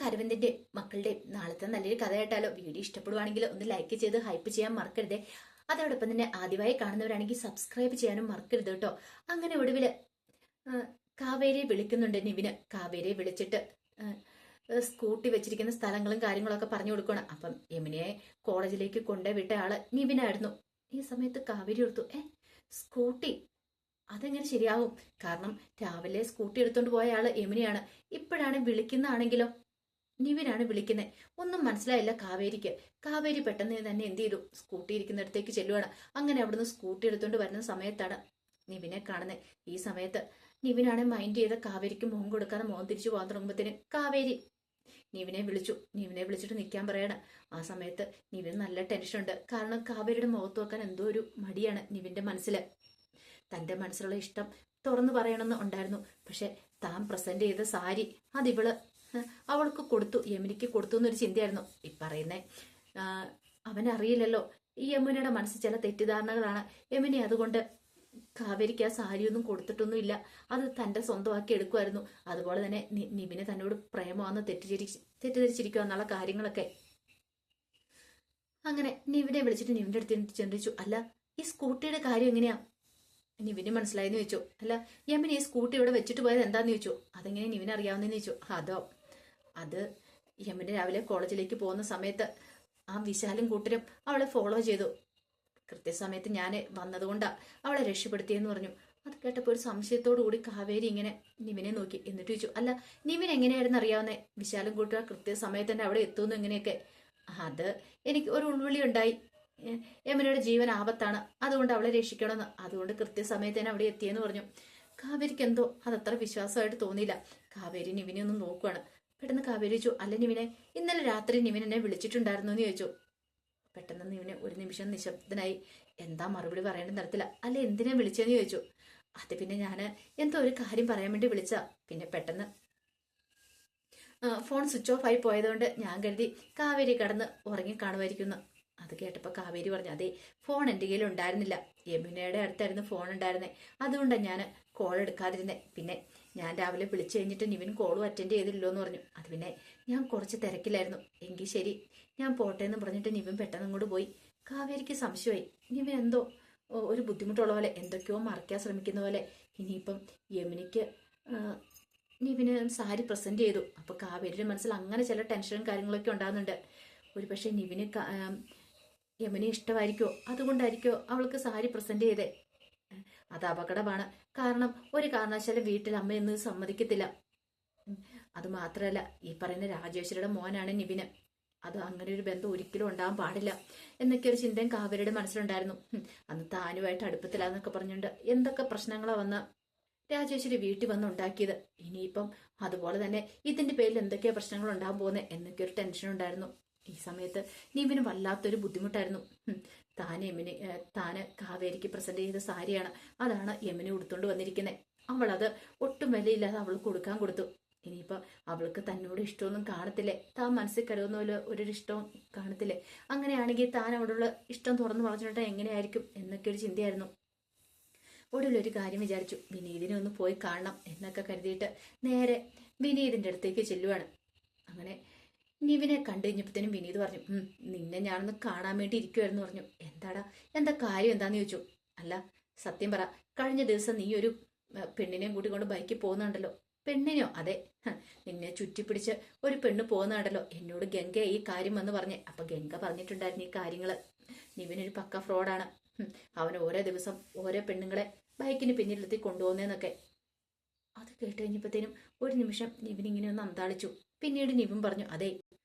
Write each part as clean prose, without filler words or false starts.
അരവിന്ദിന്റെ മക്കളുടെ നാളത്തെ നല്ലൊരു കഥ കേട്ടാലോ? വീഡിയോ ഇഷ്ടപ്പെടുവാണെങ്കിൽ ഒന്ന് ലൈക്ക് ചെയ്ത് ഹൈപ്പ് ചെയ്യാൻ മറക്കരുതേ. അതോടൊപ്പം തന്നെ ആദ്യമായി കാണുന്നവരാണെങ്കിൽ സബ്സ്ക്രൈബ് ചെയ്യാനും മറക്കരുത് കേട്ടോ. അങ്ങനെ ഒടുവില് കാവേരിയെ വിളിക്കുന്നുണ്ട് നിവിന്. കാവേരിയെ വിളിച്ചിട്ട് സ്കൂട്ടി വെച്ചിരിക്കുന്ന സ്ഥലങ്ങളും കാര്യങ്ങളൊക്കെ പറഞ്ഞു കൊടുക്കണം. അപ്പം യമുനയെ കോളേജിലേക്ക് കൊണ്ടുവിട്ട ആള് നിവിനായിരുന്നു. ഈ സമയത്ത് കാവേരി ഓർത്തു, സ്കൂട്ടി അതെങ്ങനെ ശരിയാവും? കാരണം രാവിലെ സ്കൂട്ടി എടുത്തോണ്ട് പോയ ആള് യമുനയാണ്. ഇപ്പോഴാണ് വിളിക്കുന്നതാണെങ്കിലോ നിവിനാണ് വിളിക്കുന്നത്. ഒന്നും മനസ്സിലായില്ല കാവേരിക്ക്. കാവേരി പെട്ടെന്ന് തന്നെ എന്ത് ചെയ്തു, സ്കൂട്ടി ഇരിക്കുന്നിടത്തേക്ക് ചെല്ലുവാണ്. അങ്ങനെ അവിടുന്ന് സ്കൂട്ടി എടുത്തോണ്ട് വരുന്ന സമയത്താണ് നിവിനെ കാണുന്നത്. ഈ സമയത്ത് നിവിനാണ് മൈൻഡ് ചെയ്ത കാവേരിക്ക് മുഖം കൊടുക്കാതെ മുഖം തിരിച്ചു പോകാൻ തുടങ്ങുമ്പോഴത്തേന് കാവേരി നിവിനെ വിളിച്ചു. നിവിനെ വിളിച്ചിട്ട് നിൽക്കാൻ പറയാണ്. ആ സമയത്ത് നിവിന് നല്ല ടെൻഷൻ ഉണ്ട്. കാരണം കാവേരിയുടെ മുഖത്ത് വെക്കാൻ എന്തോ ഒരു മടിയാണ് നിവിന്റെ മനസ്സിൽ. തന്റെ മനസ്സിലുള്ള ഇഷ്ടം തുറന്നു പറയണമെന്ന് ഉണ്ടായിരുന്നു. പക്ഷെ താൻ പ്രസന്റ് ചെയ്ത സാരി അതിവള് അവൾക്ക് കൊടുത്തു, യമുനയ്ക്ക് കൊടുത്തു എന്നൊരു ചിന്തയായിരുന്നു. ഈ പറയുന്നേ അവനറിയില്ലല്ലോ ഈ യമുനയുടെ മനസ്സിൽ ചില തെറ്റിദ്ധാരണകളാണ്. യമുന അതുകൊണ്ട് കാവേരിക്ക് ആ സാരിയൊന്നും കൊടുത്തിട്ടൊന്നും ഇല്ല. അത് തന്റെ സ്വന്തമാക്കി എടുക്കുമായിരുന്നു. അതുപോലെ തന്നെ നിവിന് തന്നോട് പ്രേമമാണെന്ന് തെറ്റിദ്ധരിച്ചിരിക്കുക എന്നുള്ള കാര്യങ്ങളൊക്കെ. അങ്ങനെ നിവിനെ വിളിച്ചിട്ട് നിവിന്റെ അടുത്ത് ചിന്തിച്ചു, അല്ല ഈ സ്കൂട്ടിയുടെ കാര്യം എങ്ങനെയാ? നിവിന് മനസ്സിലായെന്ന് ചോദിച്ചു. അല്ല യമുന ഈ സ്കൂട്ടി ഇവിടെ വെച്ചിട്ട് പോയത് എന്താന്ന് ചോദിച്ചു. അതെങ്ങനെ നിവിന് അറിയാവുന്നതെന്ന് ചോദിച്ചു. അത് യമുന രാവിലെ കോളേജിലേക്ക് പോകുന്ന സമയത്ത് ആ വിശാലും കൂട്ടരും അവളെ ഫോളോ ചെയ്തു. കൃത്യസമയത്ത് ഞാൻ വന്നതുകൊണ്ടാ അവളെ രക്ഷപ്പെടുത്തിയെന്ന് പറഞ്ഞു. അത് കേട്ടപ്പോൾ ഒരു സംശയത്തോടു കൂടി കാവേരി ഇങ്ങനെ നിവിനെ നോക്കി. എന്നിട്ട് ചോദിച്ചു, അല്ല നിവിൻ എങ്ങനെയായിരുന്നു അറിയാവുന്നേ? വിശാലും കൂട്ടർ കൃത്യസമയത്ത് തന്നെ അവിടെ എത്തുന്നു എങ്ങനെയൊക്കെ? അത് എനിക്ക് ഒരു ഉൾവിളി ഉണ്ടായി, യമുനയുടെ ജീവൻ ആപത്താണ്, അതുകൊണ്ട് അവളെ രക്ഷിക്കണമെന്ന്. അതുകൊണ്ട് കൃത്യസമയത്ത് തന്നെ അവിടെ എത്തിയെന്ന് പറഞ്ഞു. കാവേരിക്ക് എന്തോ അതത്ര വിശ്വാസമായിട്ട് തോന്നിയില്ല. കാവേരി നിവിനെ ഒന്ന് നോക്കുവാണ്. പെട്ടെന്ന് കാവേരി ചോദിച്ചു, അല്ല നിവിനെ ഇന്നലെ രാത്രി നിവിൻ എന്നെ വിളിച്ചിട്ടുണ്ടായിരുന്നു എന്ന് ചോദിച്ചു. പെട്ടെന്ന് നിവിന് ഒരു നിമിഷം നിശബ്ദനായി. എന്താ മറുപടി പറയേണ്ടെന്ന് തരത്തില്ല. അല്ല എന്തിനാ വിളിച്ചെന്ന് ചോദിച്ചു. അത് പിന്നെ ഞാന് എന്തോ ഒരു കാര്യം പറയാൻ വേണ്ടി വിളിച്ച. പിന്നെ പെട്ടെന്ന് ഫോൺ സ്വിച്ച് ഓഫ് ആയി പോയതുകൊണ്ട് ഞാൻ കരുതി കാവേരി കടന്ന് ഉറങ്ങി കാണുമായിരിക്കുന്നു. അത് കേട്ടപ്പോൾ കാവേരി പറഞ്ഞു, അതെ ഫോൺ എൻ്റെ കയ്യിൽ ഉണ്ടായിരുന്നില്ല, യമുനയുടെ അടുത്തായിരുന്നു ഫോൺ ഉണ്ടായിരുന്നേ, അതുകൊണ്ടാണ് ഞാൻ കോൾ എടുക്കാതിരുന്നേ. പിന്നെ ഞാൻ രാവിലെ വിളിച്ചു കഴിഞ്ഞിട്ട് നിവിൻ കോളും അറ്റൻഡ് ചെയ്തില്ലോ എന്ന് പറഞ്ഞു. അത് പിന്നെ ഞാൻ കുറച്ച് തിരക്കിലായിരുന്നു. എങ്കിൽ ശരി ഞാൻ പോട്ടെ എന്ന് പറഞ്ഞിട്ട് നിവിൻ പെട്ടെന്ന് അങ്ങോട്ട് പോയി. കാവേരിക്ക് സംശയമായി. നിവിൻ എന്തോ ഒരു ബുദ്ധിമുട്ടുള്ള പോലെ, എന്തൊക്കെയോ മറയ്ക്കാൻ ശ്രമിക്കുന്ന പോലെ. ഇനിയിപ്പം യമുനയ്ക്ക് നിവിന് സാരി പ്രസന്റ് ചെയ്തു. അപ്പൊ കാവേരിയുടെ മനസ്സിൽ അങ്ങനെ ചില ടെൻഷനും കാര്യങ്ങളൊക്കെ ഉണ്ടാകുന്നുണ്ട്. ഒരു പക്ഷേ നിവിന് യമുനെ ഇഷ്ടമായിരിക്കോ, അതുകൊണ്ടായിരിക്കോ അവൾക്ക് സാരി പ്രസന്റ് ചെയ്തേ. അത് അപകടമാണ്. കാരണം ഒരു കാരണവശാലും വീട്ടിൽ അമ്മയൊന്നും സമ്മതിക്കത്തില്ല. അത് മാത്രമല്ല ഈ പറയുന്ന രാജേശ്വരിയുടെ മോനാണ് നിവിന്. അത് അങ്ങനെ ഒരു ബന്ധം ഒരിക്കലും ഉണ്ടാകാൻ പാടില്ല എന്നൊക്കെ ഒരു ചിന്തയും കാവേരിയുടെ മനസ്സിലുണ്ടായിരുന്നു. അന്ന് താനുമായിട്ട് അടുപ്പത്തിലാന്നൊക്കെ പറഞ്ഞുകൊണ്ട് എന്തൊക്കെ പ്രശ്നങ്ങളാ വന്ന് രാജേശ്വരി വീട്ടിൽ വന്ന് ഉണ്ടാക്കിയത്. ഇനിയിപ്പം അതുപോലെ തന്നെ ഇതിന്റെ പേരിൽ എന്തൊക്കെയാ പ്രശ്നങ്ങൾ ഉണ്ടാകാൻ പോകുന്നത് എന്നൊക്കെ ഒരു ടെൻഷൻ ഉണ്ടായിരുന്നു. ഈ സമയത്ത് നിവിന് വല്ലാത്തൊരു ബുദ്ധിമുട്ടായിരുന്നു. താന് കാവേരിക്ക് പ്രസന്റ് ചെയ്ത സാരിയാണ്, അതാണ് യമുന ഉടുത്തോണ്ട് വന്നിരിക്കുന്നത്. അവളത് ഒട്ടും വിലയില്ലാതെ അവൾക്ക് കൊടുക്കാൻ കൊടുത്തു. ഇനിയിപ്പോ അവൾക്ക് തന്നോട് ഇഷ്ടമൊന്നും കാണത്തില്ലേ, താൻ മനസ്സിൽ കരുതുന്ന പോലെ ഒരു ഇഷ്ടവും കാണത്തില്ലേ? അങ്ങനെയാണെങ്കിൽ താൻ അവിടെയുള്ള ഇഷ്ടം തുറന്നു പറഞ്ഞിട്ടുണ്ടെങ്കിൽ എങ്ങനെയായിരിക്കും എന്നൊക്കെ ഒരു ചിന്തയായിരുന്നു. ഒടുവിലൊരു കാര്യം വിചാരിച്ചു, വിനീതിനെ ഒന്ന് പോയി കാണണം എന്നൊക്കെ കരുതിയിട്ട് നേരെ വിനീതിന്റെ അടുത്തേക്ക് ചെല്ലുവാണ്. അങ്ങനെ നിവിനെ കണ്ടു കഴിഞ്ഞപ്പോഴത്തേനും വിനീത് പറഞ്ഞു, നിന്നെ ഞാനൊന്ന് കാണാൻ വേണ്ടി ഇരിക്കുവായിരുന്നു പറഞ്ഞു. എന്താ കാര്യം എന്താന്ന് ചോദിച്ചു. അല്ല സത്യം പറ, കഴിഞ്ഞ ദിവസം നീ ഒരു പെണ്ണിനെയും കൂട്ടിക്കൊണ്ട് ബൈക്കിൽ പോകുന്നുണ്ടല്ലോ. പെണ്ണിനോ? അതെ, നിന്നെ ചുറ്റിപ്പിടിച്ച് ഒരു പെണ്ണ് പോകുന്നുണ്ടല്ലോ. എന്നോട് ഗംഗ ഈ കാര്യം വന്ന് പറഞ്ഞേ. അപ്പൊ ഗംഗ പറഞ്ഞിട്ടുണ്ടായിരുന്നു ഈ കാര്യങ്ങള്. നിവിനൊരു പക്ക ഫ്രോഡാണ്, അവൻ ഓരോ ദിവസം ഓരോ പെണ്ണുങ്ങളെ ബൈക്കിന് പിന്നിലെത്തി കൊണ്ടുപോകുന്നേന്നൊക്കെ. അത് കേട്ട് കഴിഞ്ഞപ്പോഴത്തേനും ഒരു നിമിഷം നിവിൻ ഇങ്ങനെ ഒന്ന് അന്താളിച്ചു. പിന്നീട് നിവിൻ പറഞ്ഞു, അതെ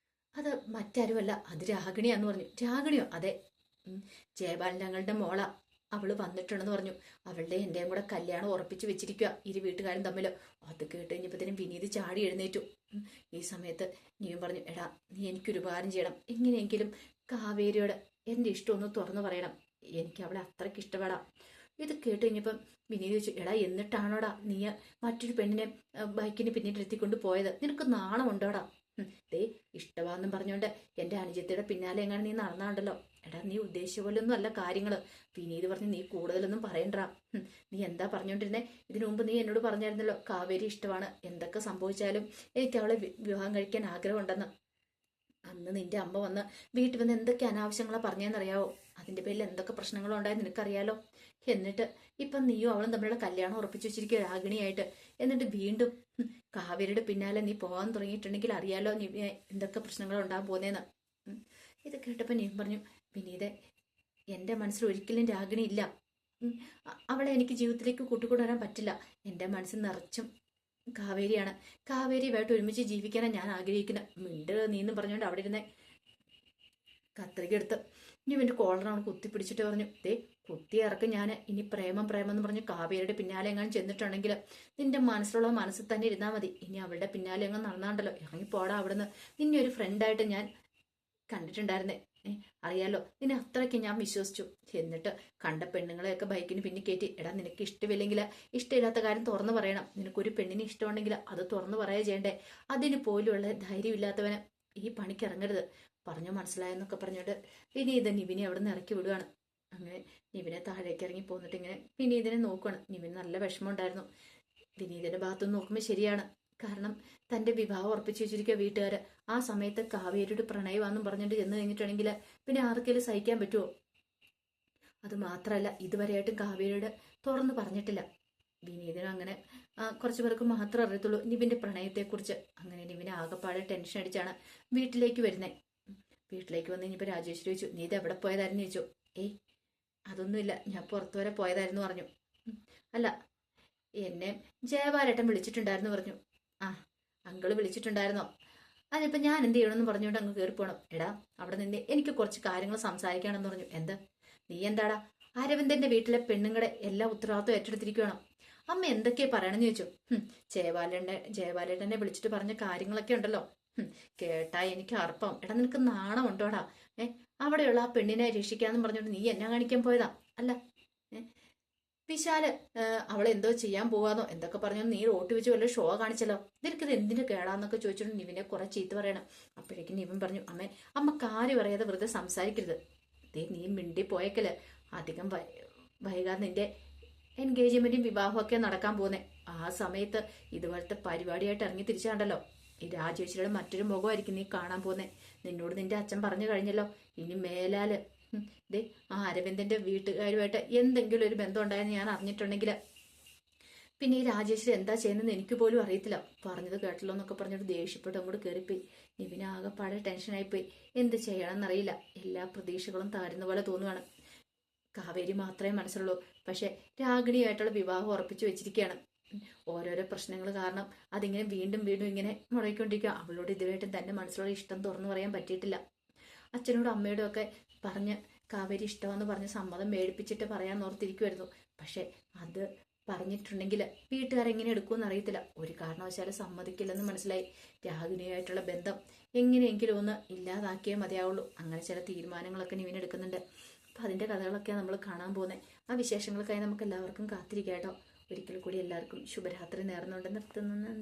അത് മറ്റാരുമല്ല, അത് രാഗിണിയാന്ന് പറഞ്ഞു. രാഗിണിയോ? അതെ, ജയപാലൻ ഞങ്ങളുടെ മോള, അവള് വന്നിട്ടുണ്ടെന്ന് പറഞ്ഞു. അവളുടെ എന്റെയും കൂടെ കല്യാണം ഉറപ്പിച്ചു വെച്ചിരിക്കുക ഇരു വീട്ടുകാരും തമ്മിലോ. അത് കേട്ട് കഴിഞ്ഞപ്പോഴത്തേനും വിനീത് ചാടി എഴുന്നേറ്റു. ഈ സമയത്ത് നിവിൻ പറഞ്ഞു, എടാ നീ എനിക്കൊരു ഉപകാരം ചെയ്യണം, എങ്ങനെയെങ്കിലും കാവേരിയോട് എന്റെ ഇഷ്ടം ഒന്ന് തുറന്നു പറയണം, എനിക്ക് അവളെ അത്രയ്ക്ക് ഇഷ്ടപ്പെടാം. ഇത് കേട്ട് കഴിഞ്ഞപ്പം വിനീത് ചോദിച്ചു, എടാ എന്നിട്ടാണോടാ നീ മറ്റൊരു പെണ്ണിനെ ബൈക്കിന് പിന്നീട് എത്തിക്കൊണ്ട് പോയത്? നിനക്ക് നാണമുണ്ടോടാ? ദേ ഇഷ്ടമാണെന്നും പറഞ്ഞുകൊണ്ട് എൻ്റെ അനുജത്തിയുടെ പിന്നാലെ എങ്ങനെ നീ നടന്നാണ്ടല്ലോ. എടാ നീ ഉദ്ദേശിച്ച പോലൊന്നും അല്ല കാര്യങ്ങള്. വിനീത് പറഞ്ഞ് നീ കൂടുതലൊന്നും പറയണ്ടാ. നീ എന്താ പറഞ്ഞോണ്ടിരുന്നേ? ഇതിനു മുമ്പ് നീ എന്നോട് പറഞ്ഞായിരുന്നല്ലോ കാവേരി ഇഷ്ടമാണ്, എന്തൊക്കെ സംഭവിച്ചാലും എനിക്ക് അവളെ വിവാഹം കഴിക്കാൻ ആഗ്രഹമുണ്ടെന്ന്. അന്ന് നിന്റെ അമ്മ വന്ന് വീട്ടിൽ വന്ന് എന്തൊക്കെ അനാവശ്യങ്ങളാ പറഞ്ഞതെന്നറിയാവോ? അതിന്റെ പേരിൽ എന്തൊക്കെ പ്രശ്നങ്ങളും ഉണ്ടായെന്ന് നിനക്കറിയാലോ. എന്നിട്ട് ഇപ്പം നീയും അവളും തമ്മിലുള്ള കല്യാണം ഉറപ്പിച്ചു വെച്ചിരിക്കുക രാഗിണിയായിട്ട്. എന്നിട്ട് വീണ്ടും കാവേരിയുടെ പിന്നാലെ നീ പോകാൻ തുടങ്ങിയിട്ടുണ്ടെങ്കിൽ അറിയാലോ നീ എന്തൊക്കെ പ്രശ്നങ്ങൾ ഉണ്ടാകാൻ പോകുന്നതെന്ന്. ഇത് കേട്ടപ്പോൾ നീ പറഞ്ഞു, വിനീതെ എൻ്റെ മനസ്സിൽ ഒരിക്കലും രാഗിണി ഇല്ല. അവളെ എനിക്ക് ജീവിതത്തിലേക്ക് കൂട്ടിക്കൊണ്ടുവരാൻ പറ്റില്ല. എൻ്റെ മനസ്സിൽ നിറച്ചും കാവേരിയാണ്. കാവേരിയുമായിട്ട് ഒരുമിച്ച് ജീവിക്കാനാണ് ഞാൻ ആഗ്രഹിക്കുന്നത്. മിണ്ട് നീന്നും പറഞ്ഞുകൊണ്ട് അവിടെ ഇരുന്നേ കത്രിക എടുത്ത് ഇനി ഇവൻ്റെ കോളറാണ് കുത്തിപ്പിടിച്ചിട്ട് പറഞ്ഞു, ദേ കുത്തി ഇറക്കും ഞാൻ. ഇനി പ്രേമം പ്രേമം എന്ന് പറഞ്ഞ് കാവേരിയുടെ പിന്നാലെ എങ്ങാനും ചെന്നിട്ടുണ്ടെങ്കിൽ നിന്റെ മനസ്സിലുള്ള മനസ്സിൽ തന്നെ ഇരുന്നാൽ മതി. ഇനി അവളുടെ പിന്നാലെ എങ്ങനെ നടന്നാണ്ടല്ലോ, ഇറങ്ങിപ്പോടാ അവിടുന്ന്. നിന്നെ ഒരു ഫ്രണ്ടായിട്ട് ഞാൻ കണ്ടിട്ടുണ്ടായിരുന്നേ, അറിയാലോ. നിന്നെ അത്രയ്ക്ക് ഞാൻ വിശ്വസിച്ചു. എന്നിട്ട് കണ്ട പെണ്ണുങ്ങളെയൊക്കെ ബൈക്കിന് പിന്നെ കയറ്റി. എടാ നിനക്ക് ഇഷ്ടമില്ലെങ്കിൽ ഇഷ്ടമില്ലാത്ത കാര്യം തുറന്നു പറയണം. നിനക്കൊരു പെണ്ണിന് ഇഷ്ടമുണ്ടെങ്കിൽ അത് തുറന്നു പറയുക ചെയ്യണ്ടേ. അതിന് പോലുള്ള ധൈര്യമില്ലാത്തവന് ഈ പണിക്ക് ഇറങ്ങരുത്. പറഞ്ഞു മനസ്സിലായെന്നൊക്കെ പറഞ്ഞിട്ട് വിനീത് നിവിനെ അവിടെ നിന്ന് ഇറക്കി വിടുവാണ്. അങ്ങനെ നിവിനെ താഴേക്ക് ഇറങ്ങി പോന്നിട്ട് ഇങ്ങനെ വിനീതിനെ നോക്കുകയാണ്. നിവിന് നല്ല വിഷമം ഉണ്ടായിരുന്നു. വിനീതിന്റെ ഭാഗത്തുനിന്ന് നോക്കുമ്പോൾ ശരിയാണ്. കാരണം തന്റെ വിവാഹം ഉറപ്പിച്ചു വെച്ചിരിക്കുക വീട്ടുകാര്. ആ സമയത്ത് കാവേരിയുടെ പ്രണയമാണെന്നും പറഞ്ഞിട്ട് ചെന്ന് കഴിഞ്ഞിട്ടുണ്ടെങ്കിൽ പിന്നെ ആർക്കെങ്കിലും സഹിക്കാൻ പറ്റുമോ? അത് മാത്രമല്ല ഇതുവരെയായിട്ടും കാവേരിയുടെ തുറന്നു പറഞ്ഞിട്ടില്ല. വിനീതിനും അങ്ങനെ കുറച്ചു പേർക്ക് മാത്രമേ അറിയത്തുള്ളൂ നിവിന്റെ പ്രണയത്തെക്കുറിച്ച്. അങ്ങനെ നിവിനെ ആകെപ്പാടെ ടെൻഷൻ അടിച്ചാണ് വീട്ടിലേക്ക് വരുന്നത്. വീട്ടിലേക്ക് വന്ന് ഇനിയിപ്പോൾ രാജേശ്വരി ചോദിച്ചു, നീ ഇത് എവിടെ പോയതായിരുന്നു ചോദിച്ചു. ഏയ് അതൊന്നുമില്ല, ഞാൻ പുറത്തു വരെ പോയതായിരുന്നു പറഞ്ഞു. അല്ല എന്നെ ജയബാലേട്ടൻ വിളിച്ചിട്ടുണ്ടായിരുന്നു പറഞ്ഞു. ആ അങ്കിള് വിളിച്ചിട്ടുണ്ടായിരുന്നോ? അതിപ്പോ ഞാൻ എന്ത് ചെയ്യണമെന്ന് പറഞ്ഞുകൊണ്ട് അങ്ങ് കയറി പോണം. എടാ അവിടെ നിന്ന് എനിക്ക് കുറച്ച് കാര്യങ്ങൾ സംസാരിക്കാണെന്ന് പറഞ്ഞു. എന്താ? നീ എന്താടാ അരവിന്ദന്റെ വീട്ടിലെ പെണ്ണുങ്ങളുടെ എല്ലാ ഉത്തരവാദിത്വം ഏറ്റെടുത്തിരിക്കുകയാണോ? അമ്മ എന്തൊക്കെയാ പറയണമെന്ന് ചോദിച്ചു. ജയബാലേട്ടനെ വിളിച്ചിട്ട് പറഞ്ഞ കാര്യങ്ങളൊക്കെ ഉണ്ടല്ലോ, കേട്ടാ എനിക്ക് അർപ്പം. എടാ നിനക്ക് നാണം ഉണ്ടോടാ? അവിടെയുള്ള ആ പെണ്ണിനെ രക്ഷിക്കാന്ന് പറഞ്ഞോണ്ട് നീ എന്നെ കാണിക്കാൻ പോയതാ അല്ല? വിശാല് അവളെന്തോ ചെയ്യാൻ പോവാന്നോ എന്തൊക്കെ പറഞ്ഞു നീ റോട്ടി വെച്ച് വല്ല ഷോ കാണിച്ചല്ലോ. നിനക്കിത് എന്തിനു കേടാന്നൊക്കെ ചോദിച്ചോണ്ട് നിവിനെ കുറെ ചീത്ത പറയണം. അപ്പോഴേക്കും നിവൻ പറഞ്ഞു, അമ്മ കാര്യം പറയാതെ വെറുതെ സംസാരിക്കരുത്. നീ മിണ്ടി പോയേക്കല്. അധികം വൈകാതെ നിന്റെ എൻഗേജ്മെന്റും വിവാഹമൊക്കെ നടക്കാൻ പോകുന്നേ. ആ സമയത്ത് ഇതുപോലത്തെ പരിപാടിയായിട്ട് ഇറങ്ങി തിരിച്ചാണ്ടല്ലോ ഈ രാജേശ്വരിയുടെ മറ്റൊരു മുഖമായിരിക്കും നീ കാണാൻ പോകുന്നേ. നിന്നോട് നിന്റെ അച്ഛൻ പറഞ്ഞു കഴിഞ്ഞല്ലോ, ഇനി മേലാല് ആ അരവിന്ദന്റെ വീട്ടുകാരുമായിട്ട് എന്തെങ്കിലും ഒരു ബന്ധം ഉണ്ടായെന്ന് ഞാൻ അറിഞ്ഞിട്ടുണ്ടെങ്കിൽ പിന്നെ ഈ രാജേശ്വരി എന്താ ചെയ്യുന്നതെന്ന് എനിക്ക് പോലും അറിയത്തില്ല. പറഞ്ഞത് കേട്ടല്ലോ എന്നൊക്കെ പറഞ്ഞിട്ട് ദേഷ്യപ്പെട്ട് അങ്ങോട്ട് കയറിപ്പോയി. നിവിന് ആകെപ്പാടെ ടെൻഷനായിപ്പോയി. എന്ത് ചെയ്യണമെന്നറിയില്ല. എല്ലാ പ്രതീക്ഷകളും താരുന്ന പോലെ തോന്നുകയാണ്. കാവേരി മാത്രമേ മനസ്സിലുള്ളൂ. പക്ഷെ രാഗിണിയായിട്ടുള്ള വിവാഹം ഉറപ്പിച്ചു വെച്ചിരിക്കുകയാണ്. ഓരോരോ പ്രശ്നങ്ങൾ കാരണം അതിങ്ങനെ വീണ്ടും വീണ്ടും ഇങ്ങനെ മുടങ്ങിക്കൊണ്ടിരിക്കുക. അവളോട് ഇതുവരെയായിട്ടും തന്റെ മനസ്സിലുള്ള ഇഷ്ടം തുറന്നു പറയാൻ പറ്റിയിട്ടില്ല. അച്ഛനോടും അമ്മയോടും ഒക്കെ പറഞ്ഞ് കാവേരി ഇഷ്ടമെന്ന് പറഞ്ഞ് സമ്മതം മേടിപ്പിച്ചിട്ട് പറയാൻ ഓർത്തിരിക്കുമായിരുന്നു. പക്ഷെ അത് പറഞ്ഞിട്ടുണ്ടെങ്കിൽ വീട്ടുകാരെങ്ങനെ എടുക്കുമെന്ന് അറിയത്തില്ല. ഒരു കാരണവശാലും സമ്മതിക്കില്ലെന്ന് മനസ്സിലായി. രാഗിണിയായിട്ടുള്ള ബന്ധം എങ്ങനെയെങ്കിലും ഒന്ന് ഇല്ലാതാക്കിയേ മതിയാവുള്ളൂ. അങ്ങനെ ചില തീരുമാനങ്ങളൊക്കെ നിവിൻ എടുക്കുന്നുണ്ട്. അപ്പം അതിൻ്റെ കഥകളൊക്കെയാണ് നമ്മൾ കാണാൻ പോകുന്നത്. ആ വിശേഷങ്ങൾക്കായി നമുക്ക് എല്ലാവർക്കും കാത്തിരിക്കാം കേട്ടോ. ഒരിക്കൽ കൂടി എല്ലാവർക്കും ശുഭരാത്രി നേർന്നുകൊണ്ട് നിർത്തുന്നു. നന്ദി.